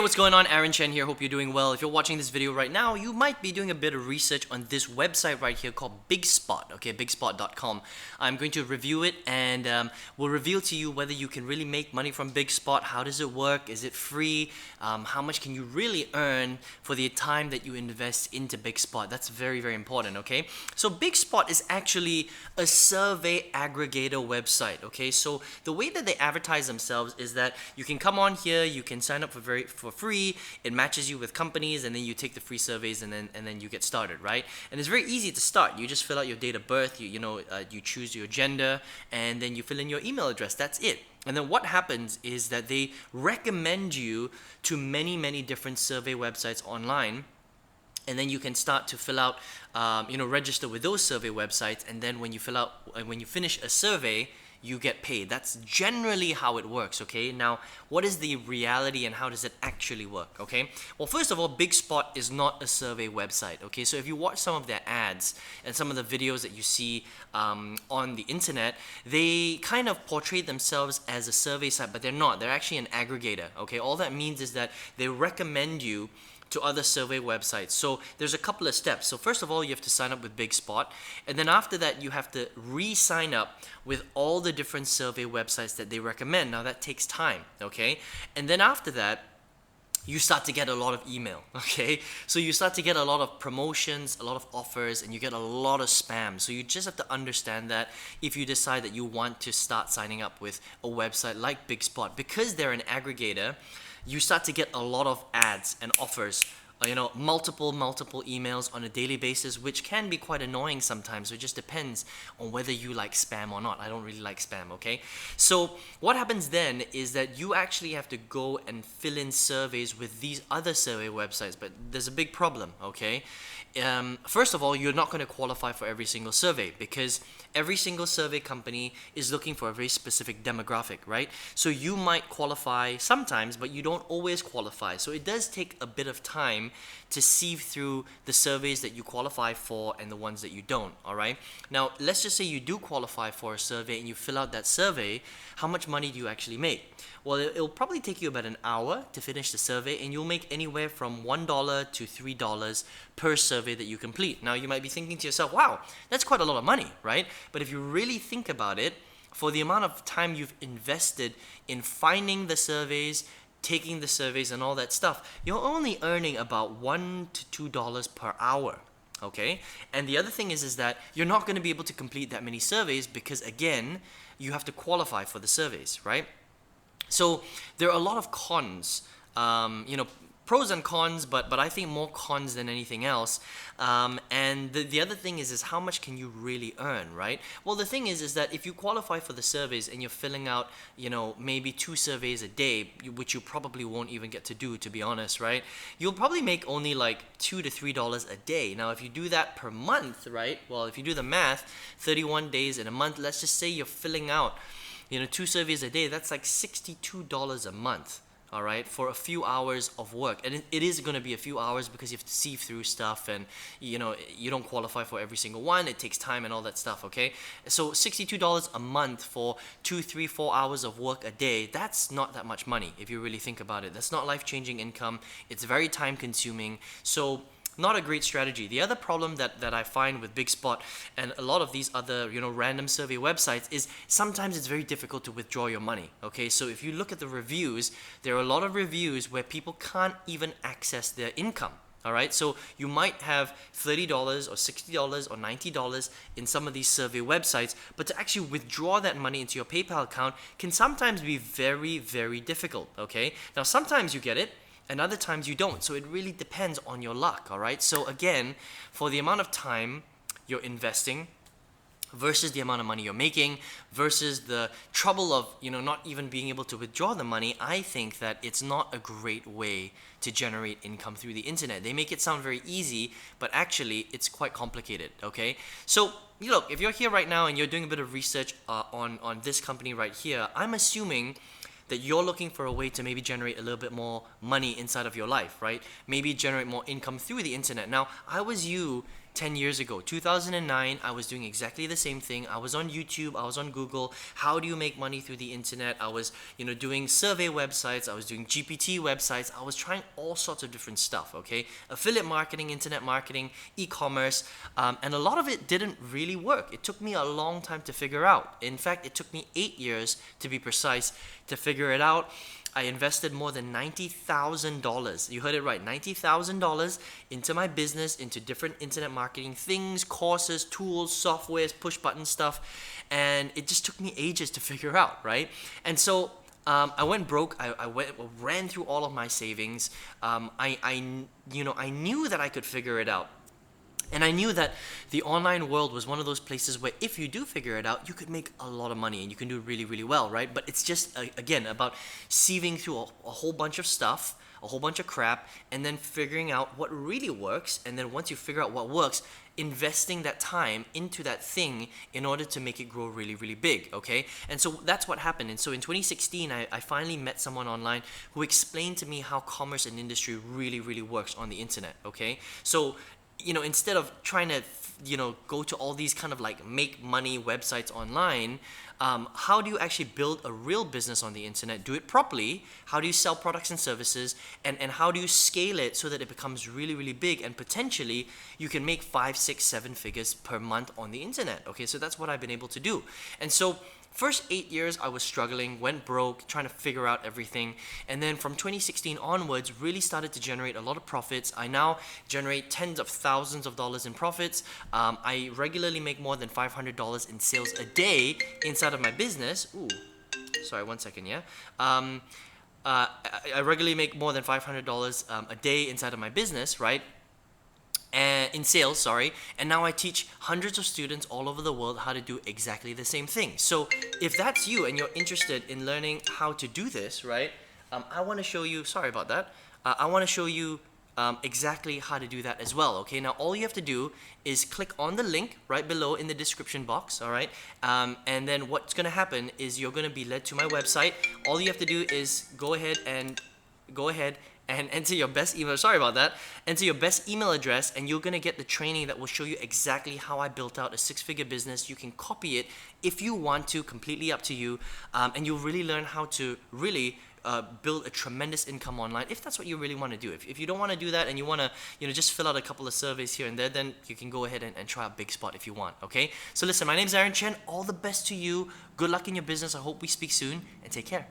Hey, what's going on? Aaron Chen here. Hope you're doing well. If you're watching this video right now, you might be doing a bit of research on this website right here called Bigspot, okay, bigspot.com. I'm going to review it and we'll reveal to you whether you can really make money from Bigspot. How does it work? Is it free? How much can you really earn for the time that you invest into Bigspot? That's very, very important, okay? So Bigspot is actually a survey aggregator website, okay? So the way that they advertise themselves is that you can come on here, you can sign up for free, it matches you with companies, and then you take the free surveys and then you get started, right? And it's very easy to start. You just fill out your date of birth, you choose your gender, and then you fill in your email address. That's it. And then what happens is that they recommend you to many, many different survey websites online. And then you can start to fill out, register with those survey websites. And then when you finish a survey, you get paid. That's generally how it works, okay? Now, what is the reality and how does it actually work, okay? Well, first of all, Bigspot is not a survey website, okay? So if you watch some of their ads and some of the videos that you see on the internet, they kind of portray themselves as a survey site, but they're not. They're actually an aggregator, okay? All that means is that they recommend you to other survey websites. So there's a couple of steps. So first of all, you have to sign up with Bigspot, and then after that you have to re-sign up with all the different survey websites that they recommend. Now that takes time, okay? And then after that, you start to get a lot of email, okay? So you start to get a lot of promotions, a lot of offers, and you get a lot of spam. So you just have to understand that if you decide that you want to start signing up with a website like Bigspot, because they're an aggregator, you start to get a lot of ads and offers, multiple emails on a daily basis, which can be quite annoying sometimes. So it just depends on whether you like spam or not. I don't really like spam, okay? So what happens then is that you actually have to go and fill in surveys with these other survey websites, but there's a big problem, okay? First of all, you're not going to qualify for every single survey because every single survey company is looking for a very specific demographic, right? So you might qualify sometimes, but you don't always qualify. So it does take a bit of time to sieve through the surveys that you qualify for and the ones that you don't, all right? Now, let's just say you do qualify for a survey and you fill out that survey. How much money do you actually make? Well, it'll probably take you about an hour to finish the survey, and you'll make anywhere from $1 to $3 per survey that you complete. Now, you might be thinking to yourself, wow, that's quite a lot of money, right? But if you really think about it, for the amount of time you've invested in finding the surveys, taking the surveys and all that stuff, you're only earning about $1 to $2 per hour. Okay, and the other thing is that you're not going to be able to complete that many surveys because, again, you have to qualify for the surveys, right? So there are a lot of cons, pros and cons, but I think more cons than anything else. And the other thing is how much can you really earn, right? Well, the thing is that if you qualify for the surveys and you're filling out, maybe 2 surveys a day, which you probably won't even get to do, to be honest, right? You'll probably make only like $2 to $3 a day. Now, if you do that per month, right? Well, if you do the math, 31 days in a month, let's just say you're filling out 2 surveys a day, that's like $62 a month, all right, for a few hours of work. And it is going to be a few hours because you have to sieve through stuff and, you don't qualify for every single one. It takes time and all that stuff, okay? So $62 a month for 2, 3, 4 hours of work a day, that's not that much money if you really think about it. That's not life-changing income. It's very time-consuming. So not a great strategy. The other problem that I find with Bigspot and a lot of these other, random survey websites is sometimes it's very difficult to withdraw your money, okay? So if you look at the reviews, there are a lot of reviews where people can't even access their income, all right? So you might have $30 or $60 or $90 in some of these survey websites, but to actually withdraw that money into your PayPal account can sometimes be very, very difficult, okay? Now, sometimes you get it, and other times you don't. So it really depends on your luck, all right? So again, for the amount of time you're investing versus the amount of money you're making versus the trouble of, not even being able to withdraw the money, I think that it's not a great way to generate income through the internet. They make it sound very easy, but actually it's quite complicated, okay? So, look, if you're here right now and you're doing a bit of research on this company right here, I'm assuming that you're looking for a way to maybe generate a little bit more money inside of your life, right? Maybe generate more income through the internet. Now, I was you 10 years ago, 2009, I was doing exactly the same thing. I was on YouTube, I was on Google. How do you make money through the internet? I was, doing survey websites, I was doing GPT websites. I was trying all sorts of different stuff, okay? Affiliate marketing, internet marketing, e-commerce, and a lot of it didn't really work. It took me a long time to figure out. In fact, it took me 8 years, to be precise, to figure it out. I invested more than $90,000. You heard it right, $90,000 into my business, into different internet marketing things, courses, tools, softwares, push button stuff, and it just took me ages to figure out, right? And so I went broke. I ran through all of my savings. I knew that I could figure it out. And I knew that the online world was one of those places where if you do figure it out, you could make a lot of money and you can do really, really well, right? But it's just, again, about sieving through a whole bunch of stuff, a whole bunch of crap, and then figuring out what really works. And then once you figure out what works, investing that time into that thing in order to make it grow really, really big, okay? And so that's what happened. And so in 2016, I finally met someone online who explained to me how commerce and industry really, really works on the internet, okay? So instead of trying to, go to all these kind of like make money websites online, how do you actually build a real business on the internet, do it properly? How do you sell products and services? And how do you scale it so that it becomes really, really big and potentially you can make 5, 6, 7 figures per month on the internet? Okay, so that's what I've been able to do. And so first 8 years I was struggling, went broke, trying to figure out everything. And then from 2016 onwards, really started to generate a lot of profits. I now generate tens of thousands of dollars in profits. I regularly make more than $500 in sales a day inside of my business. Ooh, sorry, 1 second, yeah. I regularly make more than $500 a day inside of my business, right? In sales, sorry, and now I teach hundreds of students all over the world how to do exactly the same thing. So if that's you and you're interested in learning how to do this, right, I want to show you, sorry about that, I want to show you exactly how to do that as well, okay? Now all you have to do is click on the link right below in the description box, all right? And then what's going to happen is you're going to be led to my website. All you have to do is go ahead and enter your best email, sorry about that, enter your best email address, and you're going to get the training that will show you exactly how I built out a 6-figure business. You can copy it if you want to, completely up to you, and you'll really learn how to really build a tremendous income online if that's what you really want to do. If you don't want to do that and you want to just fill out a couple of surveys here and there, then you can go ahead and try out Bigspot if you want, okay? So listen, my name's Aaron Chen. All the best to you. Good luck in your business. I hope we speak soon, and take care.